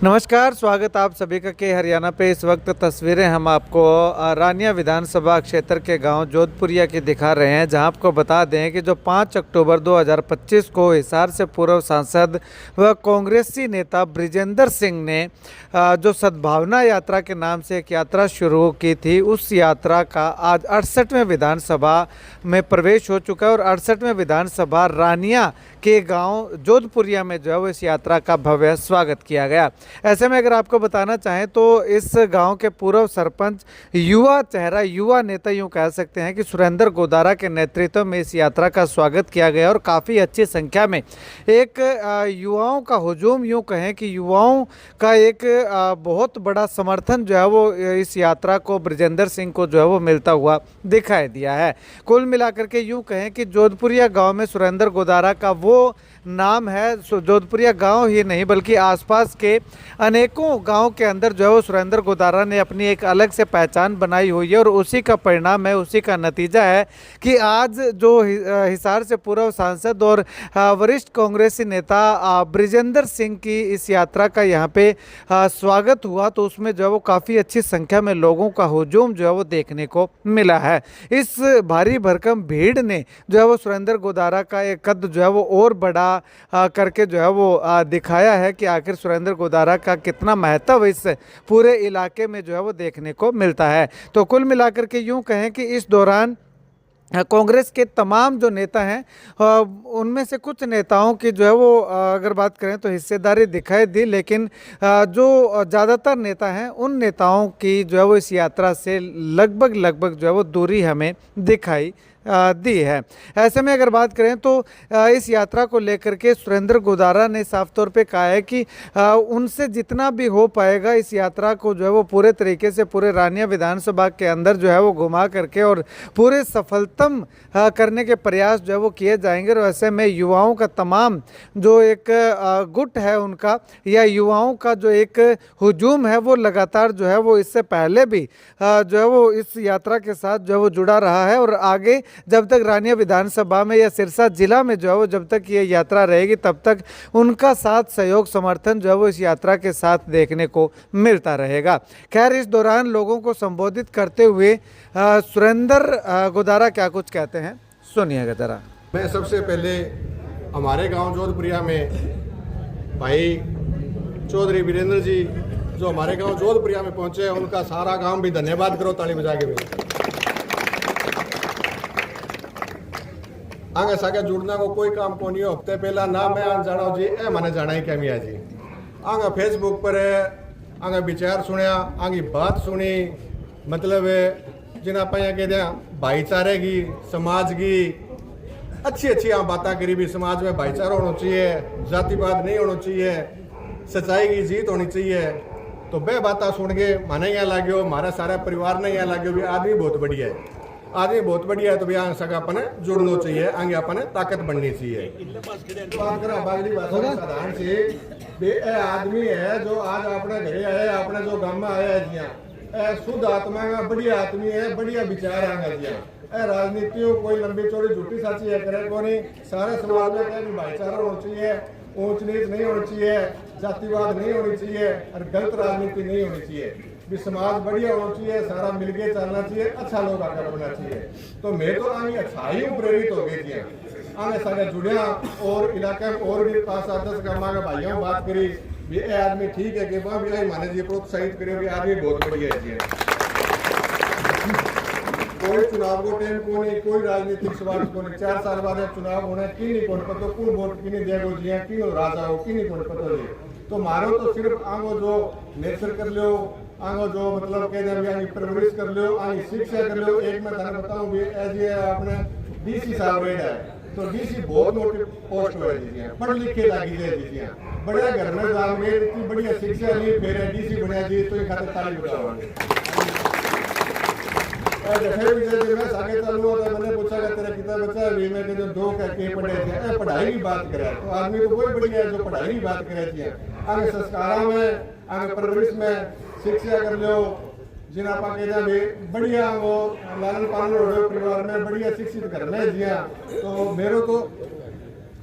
नमस्कार, स्वागत आप सभी का के हरियाणा पे। इस वक्त तस्वीरें हम आपको रानिया विधानसभा क्षेत्र के गांव जोधपुरिया की दिखा रहे हैं, जहां आपको बता दें कि जो 5 अक्टूबर 2025 को हिसार से पूर्व सांसद व कांग्रेसी नेता बृजेंद्र सिंह ने जो सद्भावना यात्रा के नाम से एक यात्रा शुरू की थी, उस यात्रा का आज 68वें विधानसभा में प्रवेश हो चुका है और 68वें विधानसभा रानिया के गांव जोधपुरिया में जो है वो इस यात्रा का भव्य स्वागत किया गया। ऐसे में अगर आपको बताना चाहें तो इस गांव के पूर्व सरपंच, युवा चेहरा, युवा नेता यूं कह सकते हैं कि सुरेंद्र गोदारा के नेतृत्व में इस यात्रा का स्वागत किया गया और काफ़ी अच्छी संख्या में एक युवाओं का हुजूम, यूं कहें कि युवाओं का एक बहुत बड़ा समर्थन जो है वो इस यात्रा को, बृजेंद्र सिंह को जो है वो मिलता हुआ दिखाई दिया है। कुल मिलाकर के यूं कहें कि जोधपुरिया गाँव में सुरेंद्र गोदारा का वो नाम है। जोधपुरिया गांव ही नहीं बल्कि आसपास के अनेकों गांव के अंदर जो है वो सुरेंद्र गोदारा ने अपनी एक अलग से पहचान बनाई हुई है और उसी का परिणाम है, उसी का नतीजा है कि आज जो हिसार से पूर्व सांसद और वरिष्ठ कांग्रेसी नेता बृजेंद्र सिंह की इस यात्रा का यहाँ पे स्वागत हुआ, तो उसमें जो है वो काफ़ी अच्छी संख्या में लोगों का हुजूम जो है वो देखने को मिला है। इस भारी भरकम भीड़ ने जो है वो सुरेंद्र गोदारा का एक कद जो है वो और बड़ा करके जो है वो दिखाया है कि आखिर सुरेंद्र गोदारा का कितना महत्व इस पूरे इलाके में जो है वो देखने को मिलता है। तो कुल मिलाकर के यूं कहें कि इस दौरान कांग्रेस के तमाम जो नेता हैं उनमें से कुछ नेताओं की जो है वो अगर बात करें तो हिस्सेदारी दिखाई दी, लेकिन जो ज़्यादातर नेता हैं उन नेताओं की जो है वो इस यात्रा से लगभग जो है वो दूरी हमें दिखाई दी है। ऐसे में अगर बात करें तो इस यात्रा को लेकर के सुरेंद्र गोदारा ने साफ तौर पे कहा है कि उनसे जितना भी हो पाएगा इस यात्रा को जो है वो पूरे तरीके से पूरे रानिया विधानसभा के अंदर जो है वो घुमा करके और पूरे सफलतम करने के प्रयास जो है वो किए जाएंगे। और ऐसे में युवाओं का तमाम जो एक गुट है उनका, या युवाओं का जो एक हुजूम है, वो लगातार जो है वो इससे पहले भी जो है वो इस यात्रा के साथ जो है वो जुड़ा रहा है और आगे जब तक रानिया विधानसभा में या सिरसा जिला में जो है वो जब तक ये यात्रा रहेगी तब तक उनका साथ, सहयोग, समर्थन जो है वो इस यात्रा के साथ देखने को मिलता रहेगा। खैर, इस दौरान लोगों को संबोधित करते हुए सुरेंद्र गोदारा क्या कुछ कहते हैं, सुनिएगा जरा। मैं सबसे पहले हमारे गांव जोधपुरिया में भाई चौधरी वीरेंद्र जी जो हमारे गांव जोधपुरिया में पहुंचे हैं, उनका सारा गांव भी धन्यवाद करो, ताली बजा के भी। आगे सागे जुड़ना को कोई काम को नहीं हो। हफ्ते पहला ना मैं आन जाना जी, ए मैंने जाना ही क्या मिया जी। आगे फेसबुक पर आगे विचार सुनिया, आगे बात सुनी, मतलब जिन्हें आप यहाँ कहते हैं भाईचारे की, समाज की अच्छी यहाँ बातें करी भी। समाज में भाईचारा होना चाहिए, जातिवाद नहीं होना चाहिए, सच्चाई की जीत होनी चाहिए। तो वह बातें सुन के माने यहाँ लाग्यो, हमारा सारा परिवार ने यहाँ लाग्यो भी आदमी बहुत बढ़िया है, आदमी बहुत बढ़िया है। तो भैया सका अपने जुड़ना चाहिए, आगे अपने ताकत बननी चाहिए। बात करा बागली भाषा साधारण से आदमी है जो आज अपने घरे आए, अपने जो गांव में आया है जिया शुद्ध आत्मा का बढ़िया आदमी है, बढ़िया विचार आएगा जिया। राजनीतियों कोई लंबी चौड़ी झूठी साची है करे को नहीं। सारे समाज में क्या भाईचारा होना चाहिए, ऊंच नीच नहीं होनी चाहिए, जातिवाद नहीं होनी चाहिए और गलत राजनीति नहीं होनी चाहिए। भी समाज बढ़िया होना चाहिए, सारा मिलके चलना चाहिए, अच्छा लोग आकर बनना चाहिए। तो मैं तो आगे अच्छा ही प्रेरित हो गई थी, आगे सारे जुड़िया और इलाके में और भी 5-7 गाँव के भाइयों बात करी भी ये आदमी ठीक है कि वह भी माने जी प्रोत्साहित करे, आदमी बहुत बढ़िया है। कोई चुनाव को टाइम को नहीं, कोई राजनीतिक स्वार्थ को नहीं। 4 साल बाद चुनाव होना की नहीं कौन पता, कौन वोट की नहीं देगो जी, की राजा हो की नहीं कौन पता जी। तो मारो तो सिर्फ आंगो जो नेचर कर लो, आंगो जो मतलब कहते परवरिश कर लो, आगे शिक्षा कर लो। एक मैं थाने बताऊं भी एज अपने डीसी साहब है, तो डीसी बहुत मोटी पोस्ट हुए जी, पढ़ लिखे लगी है जी, बढ़िया घर में जाम गए, इतनी बढ़िया शिक्षा ली, फिर डीसी बना जी, तो ये खाते ताली बजाओगे। मैं सागे चालू होता, मैंने पूछा तेरा कितना बच्चा है, मैं कहते 2 के पढ़े थे। पढ़ाई की बात करे तो आदमी तो कोई बढ़िया है जो पढ़ाई की बात करे थे। आगे संस्कारों में, आगे परवरिश में शिक्षा कर लो, जिन्हें आप कहते बढ़िया वो लालन पालन हो रहे परिवार में, बढ़िया शिक्षित घर में जिया। तो मेरे तो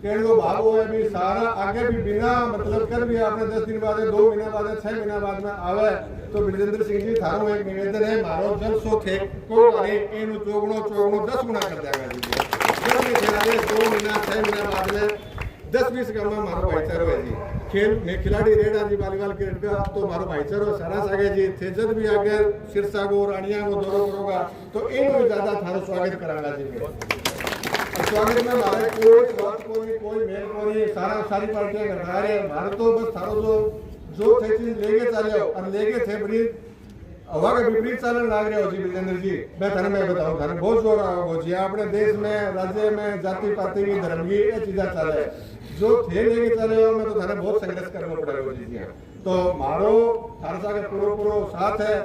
कहने को भाव है भी सारा आगे भी बिना मतलब कर भी आपने 10 दिन बाद 2 महीना बाद 6 महीना बाद में आवे तो बलजिंदर सिंह जी थारो एक निवेदन है मारो जलसो थे को करे एनु चोगणो 10 गुना कर देगा जी जब ये खेलाड़ी 2 महीना 6 महीना बाद में 10-20 का में मारो भाईचारो है जी खेल में खिलाड़ी रेड जी वॉलीबॉल क्रिकेट का अब तो मारो भाईचारो सारा सागे जी थे जब भी आगे सिरसा को रानिया को दौरो करोगा तो इन ज्यादा थारो स्वागत करांगा जी स्वागत में हमारे कोई स्वागत कोई मेल कोई सारी पार्टियां कर रहा है भारत तो बस थारो जो थे चीज लेके चले और लेके थे बड़ी हवा के विपरीत चलन लाग रहे हो जी बलजिंदर जी मैं थाने में बताऊं थाने बहुत जोर आओ जी अपने देश में राज्य में जाति पाति की धर्म की ये चीजें चले जो थे लेके चले हो मैं तो थाने बहुत संघर्ष करना पड़ेगा जी तो मारो थारसा के पूरा साथ है।